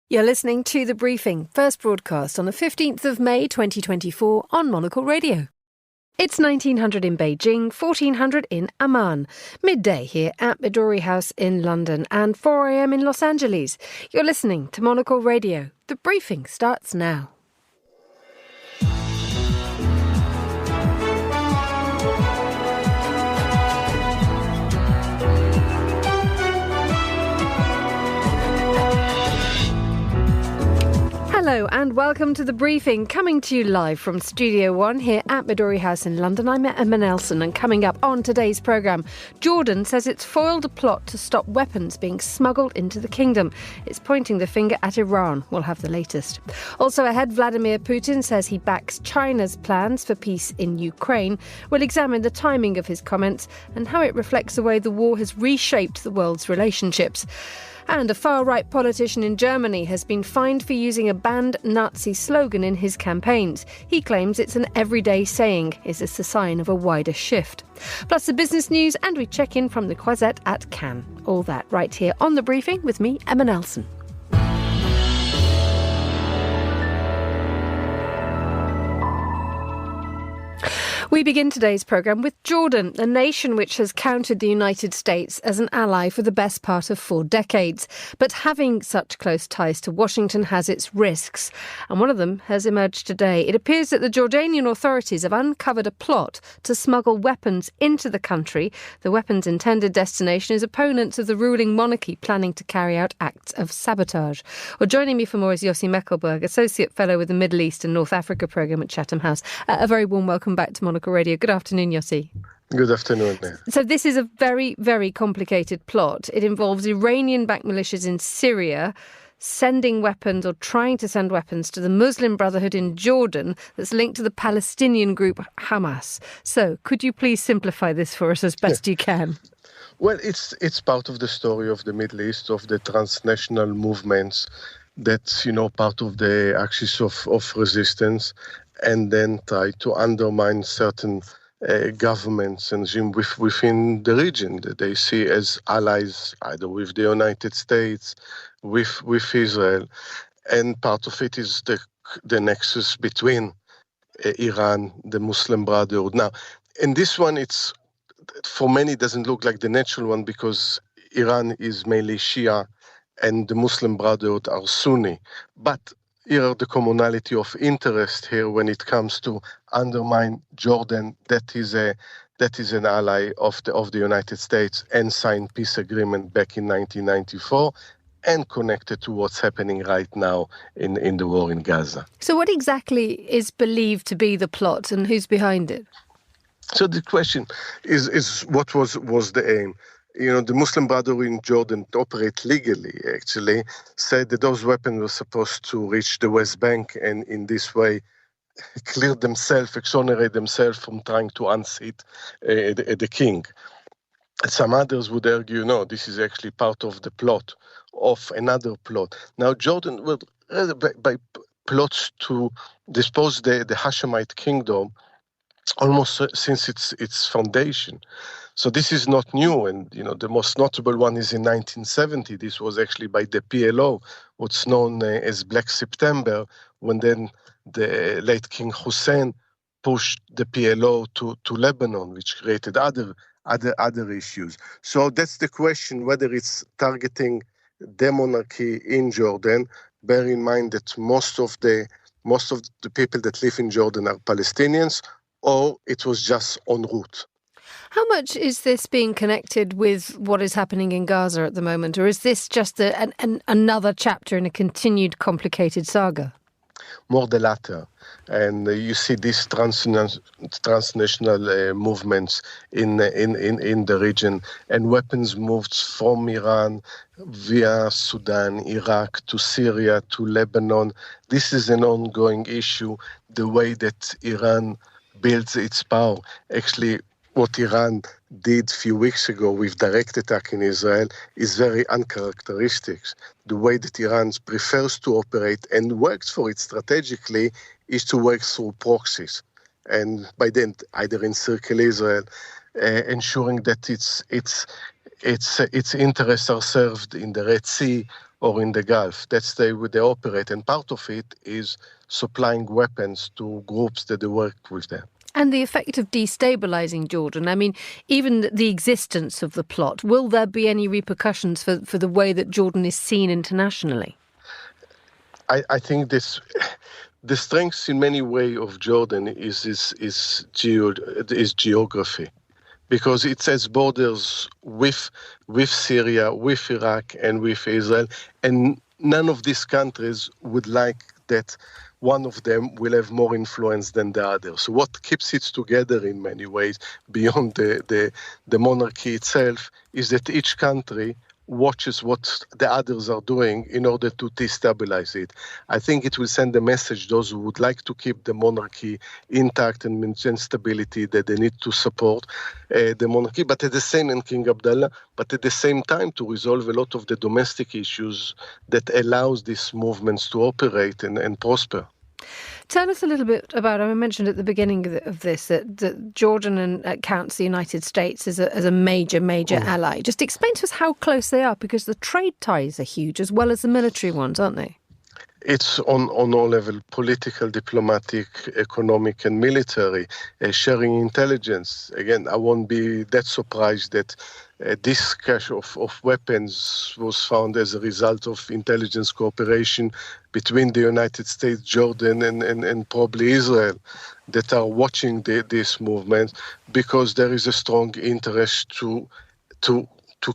You're listening to The Briefing, first broadcast on the 15th of May 2024 on Monocle Radio. It's 1900 in Beijing, 1400 in Amman, midday here at Midori House in London and 4 a.m. in Los Angeles. You're listening to Monocle Radio. The Briefing starts now. Hello and welcome to The Briefing, coming to you live from Studio 1 here at Midori House in London. I'm Emma Nelson, and coming up on today's programme, Jordan says it's foiled a plot to stop weapons being smuggled into the kingdom. It's pointing the finger at Iran. We'll have the latest. Also ahead, Vladimir Putin says he backs China's plans for peace in Ukraine. We'll examine the timing of his comments and how it reflects the way the war has reshaped the world's relationships. And a far-right politician in Germany has been fined for using a banned Nazi slogan in his campaigns. He claims it's an everyday saying. Is this a sign of a wider shift? Plus the business news, and we check in from the Croisette at Cannes. All that right here on The Briefing with me, Emma Nelson. We begin today's programme with Jordan, a nation which has counted the United States as an ally for the best part of 4 decades. But having such close ties to Washington has its risks, and one of them has emerged today. It appears that the Jordanian authorities have uncovered a plot to smuggle weapons into the country. The weapons' intended destination is opponents of the ruling monarchy planning to carry out acts of sabotage. Well, joining me for more is Yossi Meckelberg, Associate Fellow with the Middle East and North Africa Programme at Chatham House. A very warm welcome back to Monocle Radio. Good afternoon, Yossi. Good afternoon. So this is a very, very complicated plot. It involves Iranian-backed militias in Syria sending weapons or trying to send weapons to the Muslim Brotherhood in Jordan that's linked to the Palestinian group Hamas. So could you please simplify this for us as best you can? Well, it's part of the story of the Middle East, of the transnational movements that's, part of the axis of resistance, and then try to undermine certain governments and regimes within the region that they see as allies, either with the United States, with Israel. And part of it is the nexus between Iran, the Muslim Brotherhood. Now, in this one, it's for many doesn't look like the natural one because Iran is mainly Shia and the Muslim Brotherhood are Sunni. But here are the commonality of interest here when it comes to undermine Jordan. That is an ally of the United States and signed peace agreement back in 1994 and connected to what's happening right now in the war in Gaza. So what exactly is believed to be the plot and who's behind it? So the question is what was the aim? The Muslim Brotherhood in Jordan to operate legally, actually, said that those weapons were supposed to reach the West Bank and in this way clear themselves, exonerate themselves from trying to unseat the king. Some others would argue, no, this is actually part of the plot of another plot. Now, Jordan, by plots to dispose the Hashemite kingdom almost since its foundation. So this is not new, and the most notable one is in 1970. This was actually by the PLO, what's known as Black September, when then the late King Hussein pushed the PLO to Lebanon, which created other issues. So that's the question, whether it's targeting the monarchy in Jordan. Bear in mind that most of the people that live in Jordan are Palestinians, or it was just en route. How much is this being connected with what is happening in Gaza at the moment, or is this just another chapter in a continued complicated saga? More the latter. And you see these transnational movements in the region, and weapons moved from Iran via Sudan, Iraq, to Syria, to Lebanon. This is an ongoing issue, the way that Iran builds its power. Actually, what Iran did a few weeks ago with direct attack in Israel is very uncharacteristic. The way that Iran prefers to operate and works for it strategically is to work through proxies. And by then, either encircle Israel, ensuring that its interests are served in the Red Sea or in the Gulf. That's the way they operate. And part of it is supplying weapons to groups that they work with them. And the effect of destabilising Jordan, I mean, even the existence of the plot, will there be any repercussions for the way that Jordan is seen internationally? I think the strength in many ways of Jordan is geography, because it has borders with Syria, with Iraq, and with Israel, and none of these countries would like that one of them will have more influence than the other. So what keeps it together in many ways, beyond the monarchy itself, is that each country watches what the others are doing in order to destabilize it. I think it will send a message, those who would like to keep the monarchy intact and maintain stability, that they need to support the monarchy, but at the same, and King Abdullah, but at the same time to resolve a lot of the domestic issues that allows these movements to operate and prosper. Tell us a little bit about, I mentioned at the beginning of this that Jordan counts the United States as a major ally. Just explain to us how close they are, because the trade ties are huge as well as the military ones, aren't they? It's on all levels, political, diplomatic, economic and military, sharing intelligence. Again, I won't be that surprised that this cache of weapons was found as a result of intelligence cooperation between the United States, Jordan and probably Israel, that are watching this movement, because there is a strong interest to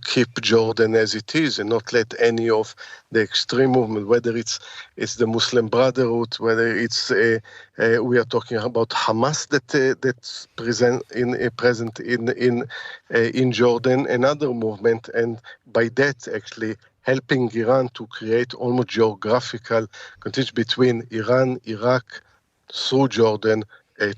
keep Jordan as it is and not let any of the extreme movement, whether it's the Muslim Brotherhood, whether it's we are talking about Hamas that's present in Jordan, another movement, and by that actually helping Iran to create almost geographical contingent between Iran, Iraq, through Jordan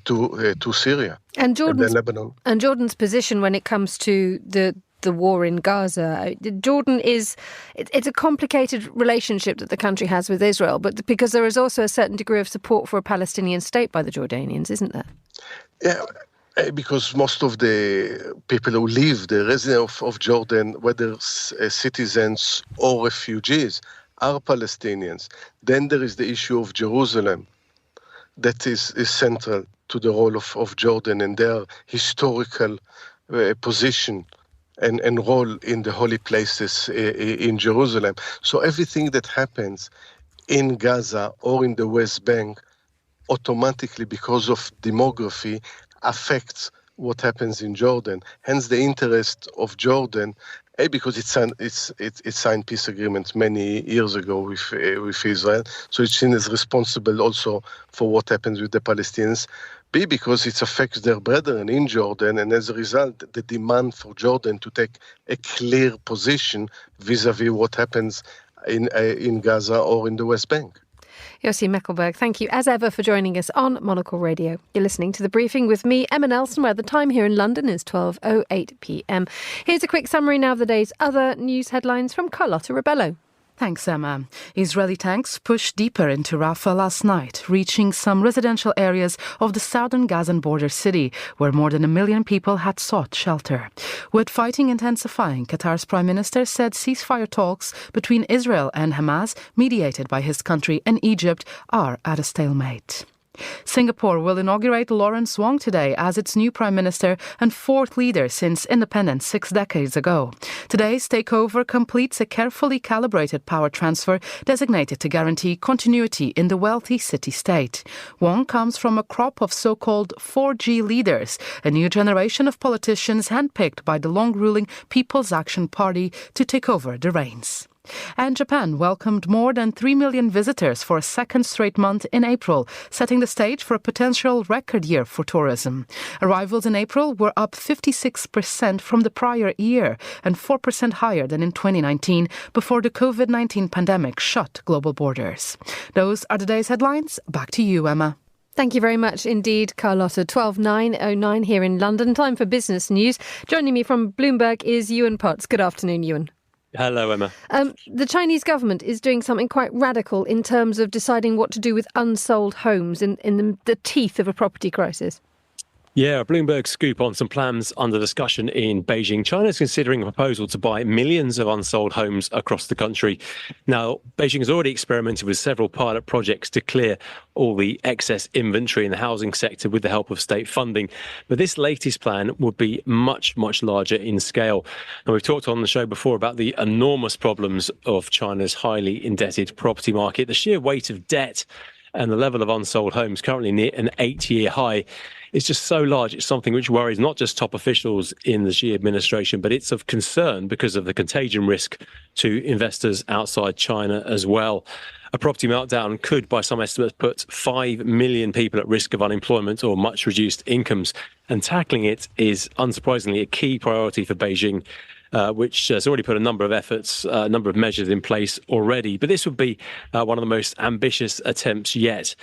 to Syria and then Lebanon. And Jordan's position when it comes to the war in Gaza. Jordan it's a complicated relationship that the country has with Israel, but because there is also a certain degree of support for a Palestinian state by the Jordanians, isn't there? Yeah, because most of the people who live, the residents of Jordan, whether citizens or refugees, are Palestinians. Then there is the issue of Jerusalem that is central to the role of Jordan and their historical position and role in the holy places in Jerusalem. So everything that happens in Gaza or in the West Bank automatically, because of demography, affects what happens in Jordan. Hence the interest of Jordan, because it signed peace agreements many years ago with Israel, so it's seen as responsible also for what happens with the Palestinians. B, because it affects their brethren in Jordan, and as a result, the demand for Jordan to take a clear position vis-à-vis what happens in Gaza or in the West Bank. Yossi Meckelberg, thank you as ever for joining us on Monocle Radio. You're listening to The Briefing with me, Emma Nelson, where the time here in London is 12:08 p.m. Here's a quick summary now of the day's other news headlines from Carlotta Rebello. Thanks, Emma. Israeli tanks pushed deeper into Rafah last night, reaching some residential areas of the southern Gazan border city, where more than 1 million people had sought shelter. With fighting intensifying, Qatar's Prime Minister said ceasefire talks between Israel and Hamas, mediated by his country and Egypt, are at a stalemate. Singapore will inaugurate Lawrence Wong today as its new Prime Minister and fourth leader since independence 6 decades ago. Today's takeover completes a carefully calibrated power transfer designated to guarantee continuity in the wealthy city-state. Wong comes from a crop of so-called 4G leaders, a new generation of politicians handpicked by the long-ruling People's Action Party to take over the reins. And Japan welcomed more than 3 million visitors for a second straight month in April, setting the stage for a potential record year for tourism. Arrivals in April were up 56% from the prior year and 4% higher than in 2019, before the COVID-19 pandemic shut global borders. Those are today's headlines. Back to you, Emma. Thank you very much indeed, Carlotta. 12:09 here in London. Time for business news. Joining me from Bloomberg is Ewan Potts. Good afternoon, Ewan. Hello, Emma. The Chinese government is doing something quite radical in terms of deciding what to do with unsold homes in the teeth of a property crisis. Yeah, a Bloomberg scoop on some plans under discussion in Beijing. China is considering a proposal to buy millions of unsold homes across the country. Now, Beijing has already experimented with several pilot projects to clear all the excess inventory in the housing sector with the help of state funding. But this latest plan would be much, much larger in scale. And we've talked on the show before about the enormous problems of China's highly indebted property market. The sheer weight of debt and the level of unsold homes, currently near an 8-year high, is just so large. It's something which worries not just top officials in the Xi administration, but it's of concern because of the contagion risk to investors outside China as well. A property meltdown could, by some estimates, put 5 million people at risk of unemployment or much reduced incomes. And tackling it is, unsurprisingly, a key priority for Beijing, which has already put a number of measures in place already. But this would be one of the most ambitious attempts yet.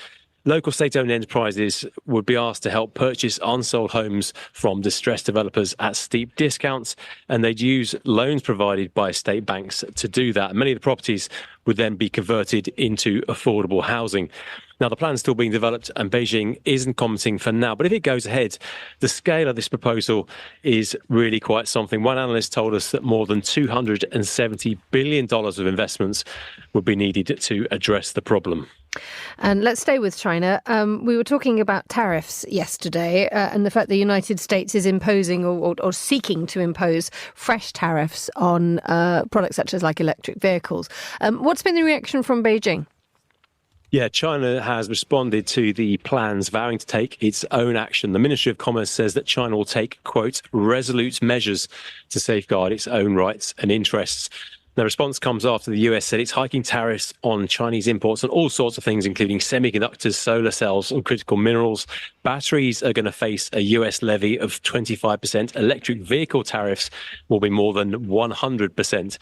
Local state-owned enterprises would be asked to help purchase unsold homes from distressed developers at steep discounts, and they'd use loans provided by state banks to do that. Many of the properties would then be converted into affordable housing. Now, the plan's still being developed and Beijing isn't commenting for now. But if it goes ahead, the scale of this proposal is really quite something. One analyst told us that more than $270 billion of investments would be needed to address the problem. And let's stay with China. We were talking about tariffs yesterday and the fact the United States is imposing or seeking to impose fresh tariffs on products such as like electric vehicles. What's been the reaction from Beijing? Yeah, China has responded to the plans, vowing to take its own action. The Ministry of Commerce says that China will take, quote, resolute measures to safeguard its own rights and interests. The response comes after the US said it's hiking tariffs on Chinese imports on all sorts of things, including semiconductors, solar cells and critical minerals. Batteries are going to face a US levy of 25%. Electric vehicle tariffs will be more than 100%.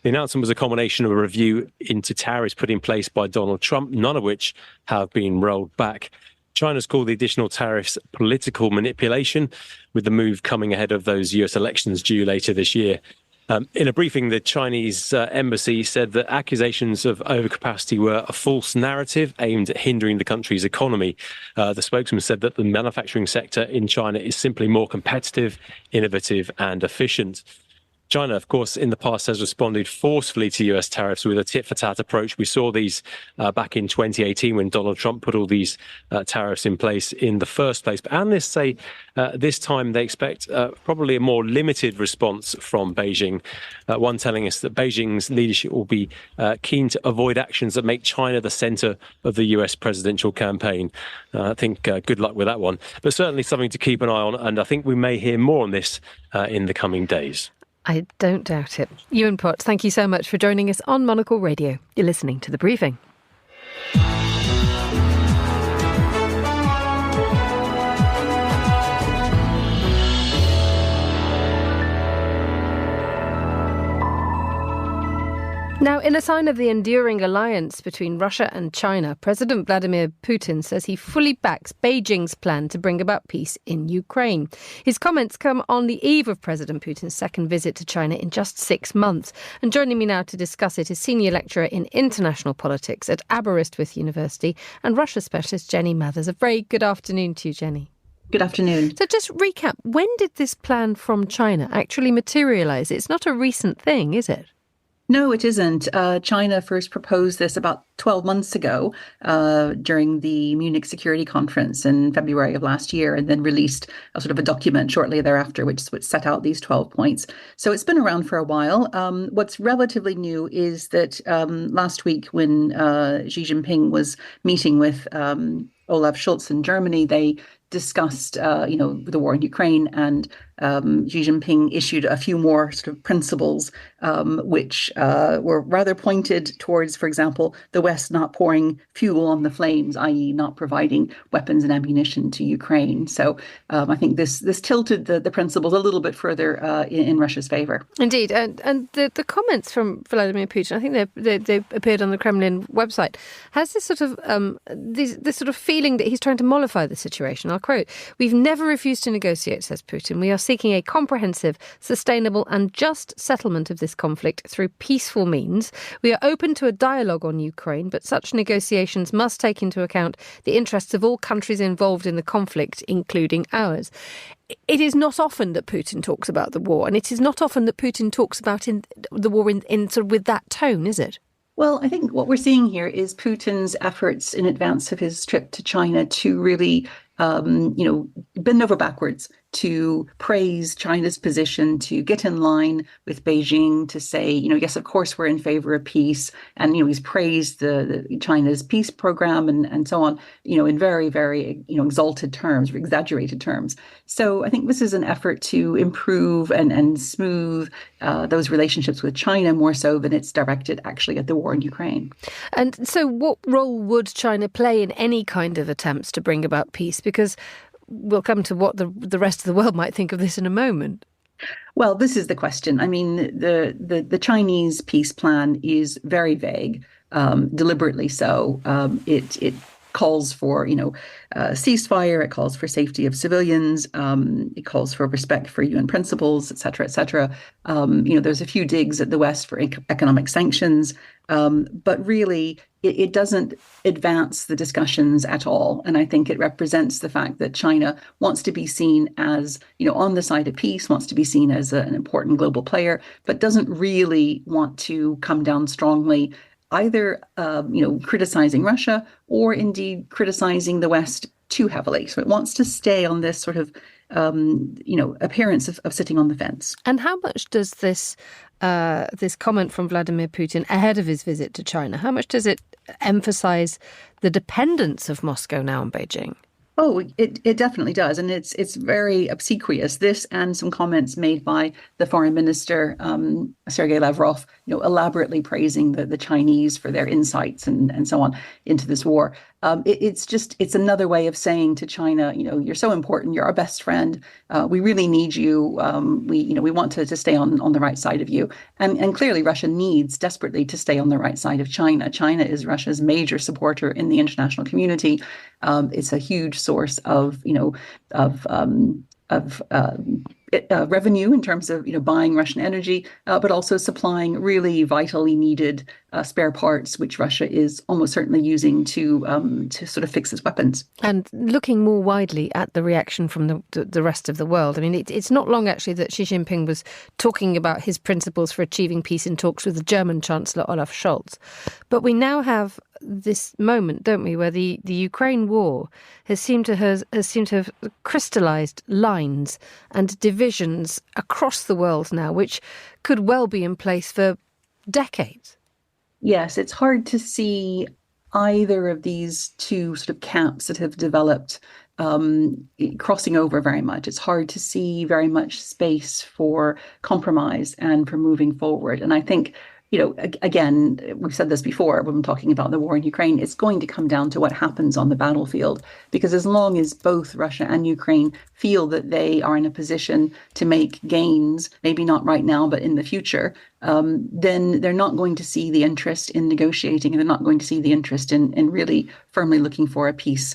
The announcement was a combination of a review into tariffs put in place by Donald Trump, none of which have been rolled back. China's called the additional tariffs political manipulation, with the move coming ahead of those US elections due later this year. In a briefing, the Chinese embassy said that accusations of overcapacity were a false narrative aimed at hindering the country's economy. The spokesman said that the manufacturing sector in China is simply more competitive, innovative and efficient. China, of course, in the past has responded forcefully to US tariffs with a tit-for-tat approach. We saw these back in 2018 when Donald Trump put all these tariffs in place in the first place. But analysts say this time they expect probably a more limited response from Beijing. One telling us that Beijing's leadership will be keen to avoid actions that make China the centre of the US presidential campaign. I think good luck with that one. But certainly something to keep an eye on. And I think we may hear more on this in the coming days. I don't doubt it. Ewan Potts, thank you so much for joining us on Monocle Radio. You're listening to The Briefing. Now, in a sign of the enduring alliance between Russia and China, President Vladimir Putin says he fully backs Beijing's plan to bring about peace in Ukraine. His comments come on the eve of President Putin's second visit to China in just 6 months. And joining me now to discuss it is senior lecturer in international politics at Aberystwyth University and Russia specialist Jenny Mathers. A very good afternoon to you, Jenny. Good afternoon. So just recap, when did this plan from China actually materialise? It's not a recent thing, is it? No, it isn't. China first proposed this about 12 months ago during the Munich Security Conference in February of last year, and then released a sort of a document shortly thereafter, which set out these 12 points. So it's been around for a while. What's relatively new is that last week when Xi Jinping was meeting with Olaf Scholz in Germany, they discussed, the war in Ukraine, and Xi Jinping issued a few more sort of principles, which were rather pointed towards, for example, the West not pouring fuel on the flames, i.e. not providing weapons and ammunition to Ukraine. So I think this tilted the principles a little bit further in Russia's favor. Indeed. And the comments from Vladimir Putin, I think they appeared on the Kremlin website, has this sort of this sort of feeling that he's trying to mollify the situation. I'll quote, "We've never refused to negotiate," says Putin. "We are seeking a comprehensive, sustainable and just settlement of this conflict through peaceful means. We are open to a dialogue on Ukraine Ukraine, but such negotiations must take into account the interests of all countries involved in the conflict, including ours. It is not often that Putin talks about the war, and it is not often that Putin talks about the war in sort of with that tone, is it? Well, I think what we're seeing here is Putin's efforts in advance of his trip to China to really, bend over backwards to praise China's position, to get in line with Beijing, to say, yes, of course, we're in favor of peace. And, he's praised the China's peace program and so on, in very, very, exalted terms or exaggerated terms. So I think this is an effort to improve and smooth those relationships with China more so than it's directed actually at the war in Ukraine. And so what role would China play in any kind of attempts to bring about peace? Because we'll come to what the rest of the world might think of this in a moment. Well, this is the question. I mean, the Chinese peace plan is very vague, deliberately so. It calls for, ceasefire. It calls for safety of civilians. It calls for respect for UN principles, et cetera, et cetera. There's a few digs at the West for economic sanctions, but really it doesn't advance the discussions at all. And I think it represents the fact that China wants to be seen as, on the side of peace, wants to be seen as an important global player, but doesn't really want to come down strongly either, criticizing Russia or indeed criticizing the West too heavily. So it wants to stay on this sort of, appearance of sitting on the fence. And how much does this comment from Vladimir Putin ahead of his visit to China, how much does it emphasize the dependence of Moscow now on Beijing? Oh, it definitely does. And it's very obsequious. This and some comments made by the foreign minister, Sergei Lavrov, elaborately praising the Chinese for their insights and so on into this war. It's another way of saying to China, you're so important. You're our best friend. We really need you. We want to stay on the right side of you. And clearly Russia needs desperately to stay on the right side of China. China is Russia's major supporter in the international community. It's a huge source of revenue in terms of buying Russian energy, but also supplying really vitally needed spare parts, which Russia is almost certainly using to sort of fix its weapons. And looking more widely at the reaction from the rest of the world, I mean, it's not long actually that Xi Jinping was talking about his principles for achieving peace in talks with the German Chancellor Olaf Scholz. But we now have this moment, don't we, where the Ukraine war has seemed to have crystallized lines and divisions across the world now, which could well be in place for decades. Yes, it's hard to see either of these two sort of camps that have developed crossing over very much. It's hard to see very much space for compromise and for moving forward. And I think, again, we've said this before when we're talking about the war in Ukraine, it's going to come down to what happens on the battlefield. Because as long as both Russia and Ukraine feel that they are in a position to make gains, maybe not right now, but in the future, then they're not going to see the interest in negotiating, and they're not going to see the interest in really firmly looking for a peace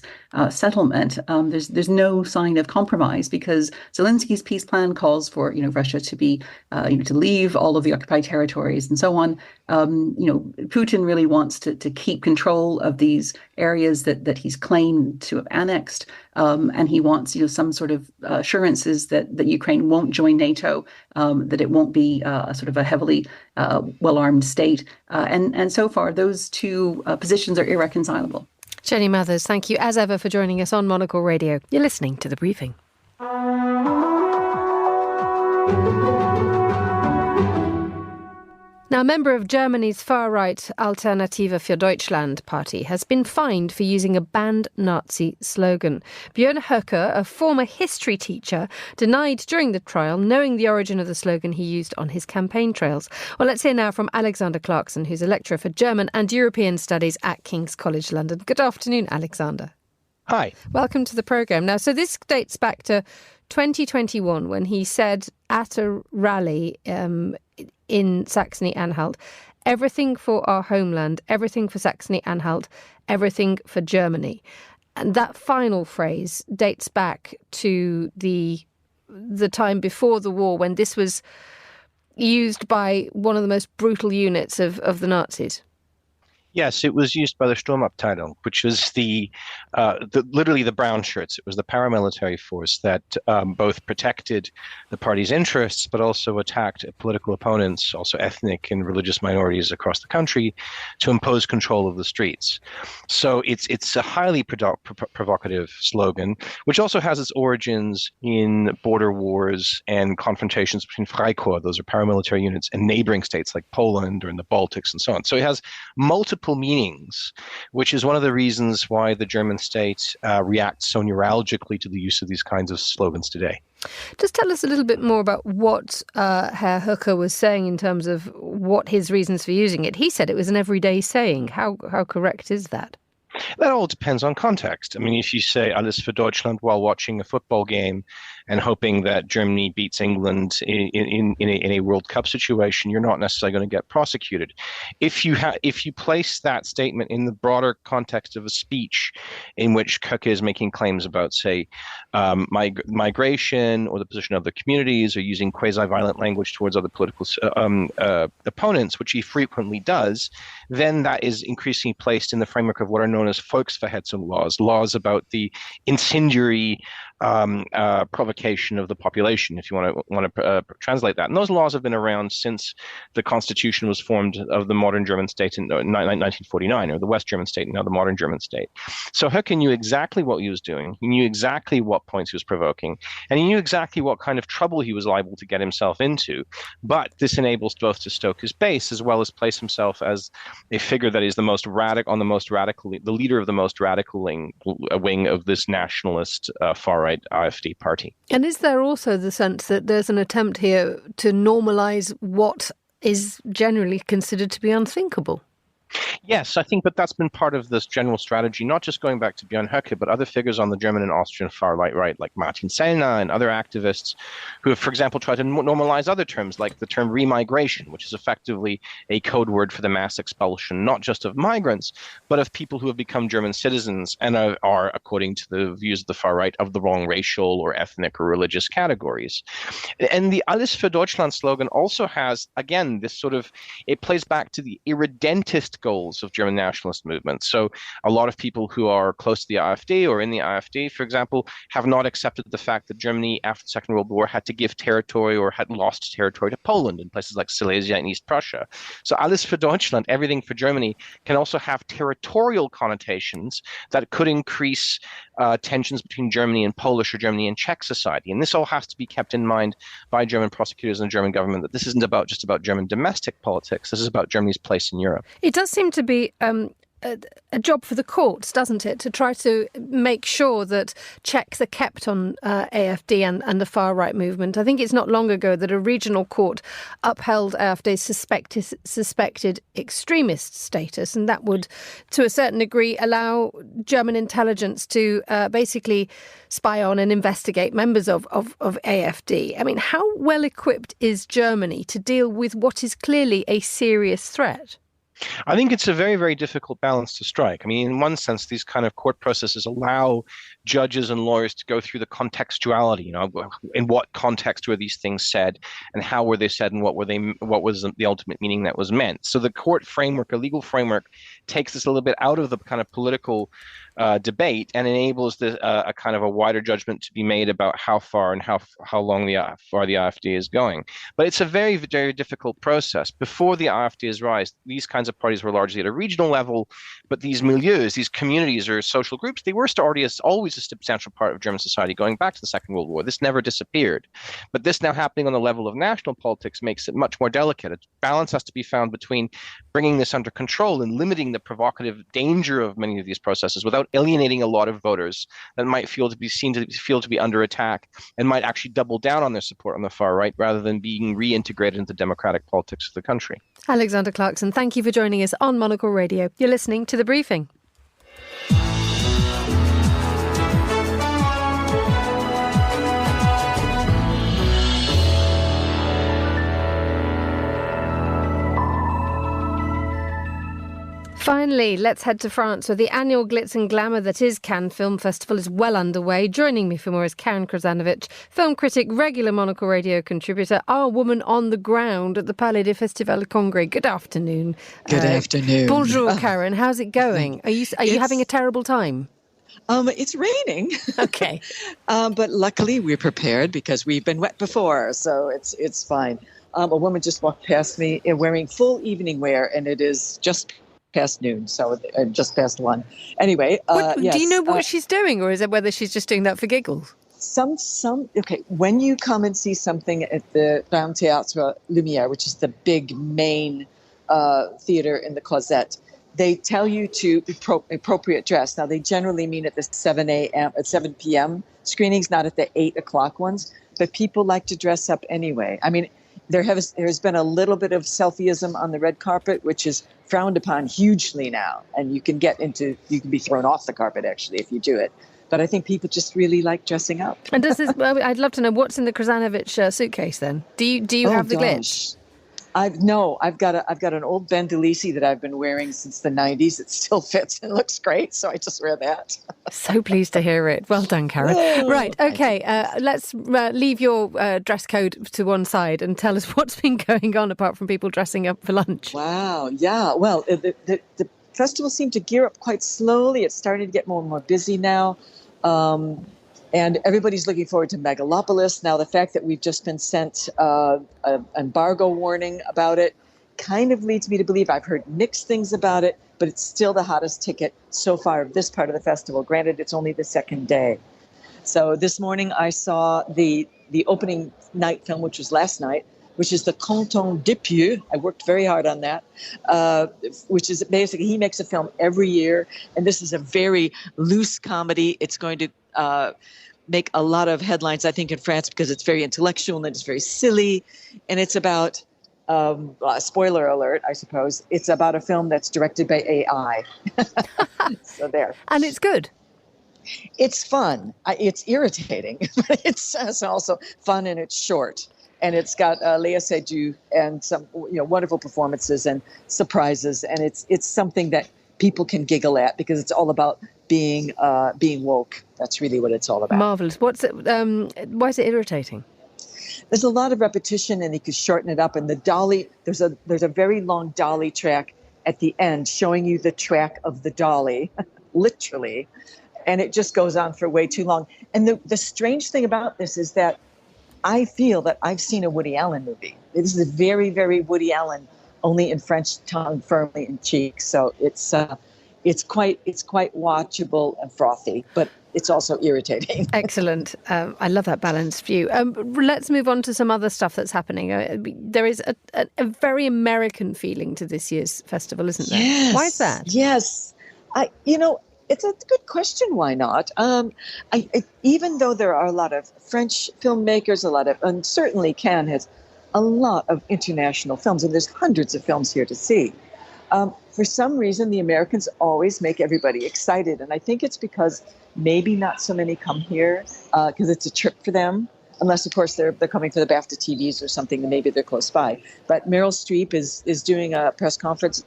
settlement. There's no sign of compromise because Zelensky's peace plan calls for Russia to be to leave all of the occupied territories and so on. Putin really wants to keep control of these areas that he's claimed to have annexed, and he wants some sort of assurances that Ukraine won't join NATO, that it won't be sort of a heavily well-armed state, and so far those two positions are irreconcilable. Jenny Mathers, thank you as ever for joining us on Monocle Radio. You're listening to The Briefing. Now, a member of Germany's far-right Alternative für Deutschland party has been fined for using a banned Nazi slogan. Björn Höcke, a former history teacher, denied during the trial knowing the origin of the slogan he used on his campaign trails. Well, let's hear now from Alexander Clarkson, who's a lecturer for German and European Studies at King's College London. Good afternoon, Alexander. Hi. Welcome to the programme. Now, so this dates back to 2021 when he said at a rally in Saxony-Anhalt, everything for our homeland, everything for Saxony-Anhalt, everything for Germany. And that final phrase dates back to the time before the war when this was used by one of the most brutal units of the Nazis. Yes, it was used by the Sturmabteilung, which was literally the brown shirts. It was the paramilitary force that both protected the party's interests, but also attacked political opponents, also ethnic and religious minorities across the country, to impose control of the streets. So it's a highly provocative slogan, which also has its origins in border wars and confrontations between Freikorps, those are paramilitary units, and neighboring states like Poland or in the Baltics and so on. So it has multiple meanings, which is one of the reasons why the German state reacts so neuralgically to the use of these kinds of slogans today. Just tell us a little bit more about what Herr Höcke was saying in terms of what his reasons for using it. He said it was an everyday saying. How correct is that? That all depends on context. I mean, if you say Alles für Deutschland while watching a football game and hoping that Germany beats England in a World Cup situation, you're not necessarily going to get prosecuted. If you place that statement in the broader context of a speech in which Höcke is making claims about, say, migration or the position of the communities, or using quasi-violent language towards other political opponents, which he frequently does, then that is increasingly placed in the framework of what are known as Volksverhetzung laws about the incendiary provocation of the population, if you want to translate that. And those laws have been around since the constitution was formed of the modern German state in 1949, or the West German state, now the modern German state. So Höcke knew exactly what he was doing. He knew exactly what points he was provoking, and he knew exactly what kind of trouble he was liable to get himself into. But this enables both to stoke his base as well as place himself as a figure that is the leader of the most radical wing of this nationalist far-right AfD party. And is there also the sense that there's an attempt here to normalise what is generally considered to be unthinkable? Yes, I think that that's been part of this general strategy, not just going back to Björn Höcke, but other figures on the German and Austrian far-right like Martin Sellner and other activists who have, for example, tried to normalize other terms like the term remigration, which is effectively a code word for the mass expulsion, not just of migrants, but of people who have become German citizens and are, according to the views of the far-right, of the wrong racial or ethnic or religious categories. And the Alles für Deutschland slogan also has, again, this sort of, it plays back to the irredentist goals of German nationalist movements. So a lot of people who are close to the AfD or in the AfD, for example, have not accepted the fact that Germany after the Second World War had to give territory or had lost territory to Poland in places like Silesia and East Prussia. So Alles für Deutschland, everything for Germany, can also have territorial connotations that could increase tensions between Germany and Polish or Germany and Czech society. And this all has to be kept in mind by German prosecutors and the German government, that this isn't just about German domestic politics. This is about Germany's place in Europe. It does seem to be a job for the courts, doesn't it, to try to make sure that checks are kept on AfD and the far-right movement. I think it's not long ago that a regional court upheld AfD's suspected extremist status, and that would, to a certain degree, allow German intelligence to basically spy on and investigate members of AfD. I mean, how well equipped is Germany to deal with what is clearly a serious threat? I think it's a very, very difficult balance to strike. I mean, in one sense, these kind of court processes allow judges and lawyers to go through the contextuality, in what context were these things said and how were they said and what was the ultimate meaning that was meant. So the court framework, a legal framework, takes this a little bit out of the kind of political debate and enables a kind of a wider judgment to be made about how far and how long far the AfD is going. But it's a very, very difficult process. Before the AfD's rise, these kinds of parties were largely at a regional level, but these milieus, these communities or social groups, they were always a substantial part of German society going back to the Second World War. This never disappeared. But this now happening on the level of national politics makes it much more delicate. A balance has to be found between bringing this under control and limiting the provocative danger of many of these processes without alienating a lot of voters that might feel to be under attack and might actually double down on their support on the far right rather than being reintegrated into democratic politics of the country. Alexander Clarkson, thank you for joining us on Monocle Radio. You're listening to The Briefing. Finally, let's head to France, where the annual glitz and glamour that is Cannes Film Festival is well underway. Joining me for more is Karen Krasanovic, film critic, regular Monocle Radio contributor, our woman on the ground at the Palais des Festivals Congrès. Good afternoon. Good afternoon. Bonjour, Karen. How's it going? Are you having a terrible time? It's raining. Okay. But luckily we're prepared because we've been wet before, so it's fine. A woman just walked past me wearing full evening wear, and it is just past noon, so just past 1. Anyway, yes. Do you know what she's doing, or is it whether she's just doing that for giggles? Okay, when you come and see something at the Grand Théâtre Lumière, which is the big main theater in the Closet, they tell you to appropriate dress. Now, they generally mean at the 7 p.m. screenings, not at the 8 o'clock ones, but people like to dress up anyway. I mean, there's been a little bit of selfieism on the red carpet, which is frowned upon hugely now. And you can be thrown off the carpet, actually, if you do it. But I think people just really like dressing up. And I'd love to know what's in the Krasanovic suitcase then. Do you have the glitch? I've got an old Bendalisi that I've been wearing since the 90s. It still fits and looks great, so I just wear that. So pleased to hear it. Well done, Karen. Right, okay, let's leave your dress code to one side and tell us what's been going on apart from people dressing up for lunch. Wow, yeah. Well, the festival seemed to gear up quite slowly. It's starting to get more and more busy now. And everybody's looking forward to Megalopolis. Now, the fact that we've just been sent an embargo warning about it kind of leads me to believe, I've heard mixed things about it, but it's still the hottest ticket so far of this part of the festival. Granted, it's only the second day. So this morning I saw the opening night film, which was last night, which is the Canton des Pieux. I worked very hard on that, which is basically, he makes a film every year, and this is a very loose comedy. It's going to make a lot of headlines, I think, in France because it's very intellectual and it's very silly. And it's about, spoiler alert, I suppose, it's about a film that's directed by AI. So there. And it's good. It's fun. It's irritating, but it's also fun, and it's short. And it's got Léa Seydoux and some wonderful performances and surprises. And it's something that people can giggle at because it's all about being woke. That's really what it's all about. Marvellous. Why is it irritating? There's a lot of repetition, and you could shorten it up. And the dolly, there's a very long dolly track at the end showing you the track of the dolly, literally. And it just goes on for way too long. And the strange thing about this is that I feel that I've seen a Woody Allen movie. This is a very, very Woody Allen, only in French, tongue firmly in cheek. So it's quite watchable and frothy, but it's also irritating. Excellent. I love that balanced view. Let's move on to some other stuff that's happening. There is a very American feeling to this year's festival, isn't there? Yes. Why is that? Yes. It's a good question. Why not? Even though there are a lot of French filmmakers, and certainly Cannes has a lot of international films, and there's hundreds of films here to see. For some reason, the Americans always make everybody excited. And I think it's because maybe not so many come here because it's a trip for them. Unless, of course, they're coming for the BAFTA TVs or something, and maybe they're close by. But Meryl Streep is doing a press conference,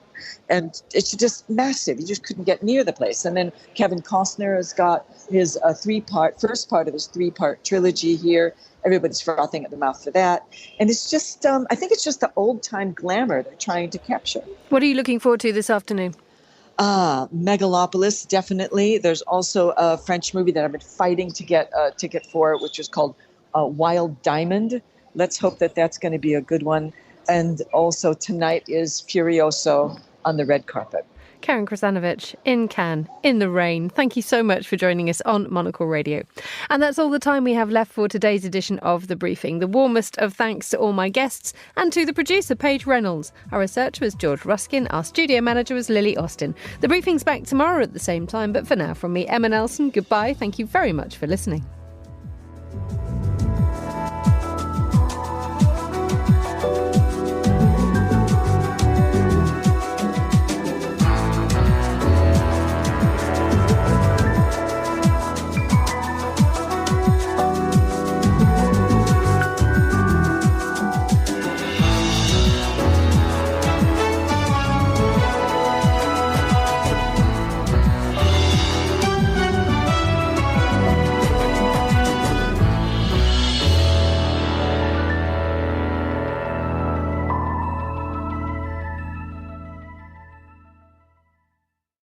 and it's just massive. You just couldn't get near the place. And then Kevin Costner has got his first part of his 3-part trilogy here. Everybody's frothing at the mouth for that. And it's just, I think it's just the old-time glamour they're trying to capture. What are you looking forward to this afternoon? Megalopolis, definitely. There's also a French movie that I've been fighting to get a ticket for, which is called Wild Diamond. Let's hope that that's going to be a good one. And also tonight is Furioso on the red carpet. Karen Krasanovic in Cannes, in the rain. Thank you so much for joining us on Monocle Radio. And that's all the time we have left for today's edition of The Briefing. The warmest of thanks to all my guests and to the producer, Paige Reynolds. Our researcher was George Ruskin. Our studio manager was Lily Austin. The Briefing's back tomorrow at the same time. But for now, from me, Emma Nelson, goodbye. Thank you very much for listening.